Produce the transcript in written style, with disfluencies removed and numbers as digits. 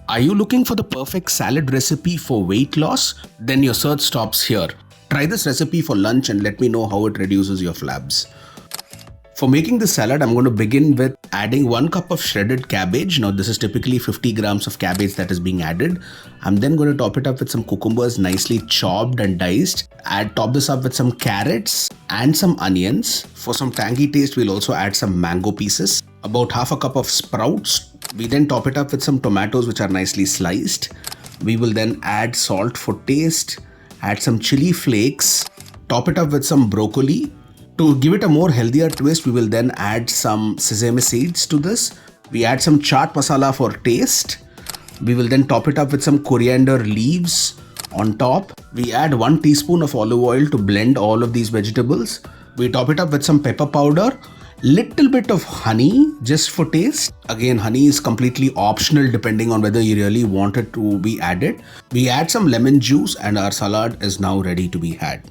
Are you looking for the perfect salad recipe for weight loss? Then your search stops here. Try this recipe for lunch and let me know how it reduces your flabs. For making this salad, I'm going to begin with adding 1 cup of shredded cabbage. Now this is typically 50 grams of cabbage that is being added. I'm then going to top it up with some cucumbers nicely chopped and diced. Top this up with some carrots and some onions. For some tangy taste, we'll also add some mango pieces. About half a cup of sprouts. We then top it up with some tomatoes which are nicely sliced. We will then add salt for taste. Add some chili flakes. Top it up with some broccoli. To give it a more healthier twist, we will then add some sesame seeds to this. We add some chaat masala for taste. We will then top it up with some coriander leaves on top. We add 1 teaspoon of olive oil to blend all of these vegetables. We top it up with some pepper powder, little bit of honey just for taste. Again, honey is completely optional depending on whether you really want it to be added. We add some lemon juice and our salad is now ready to be had.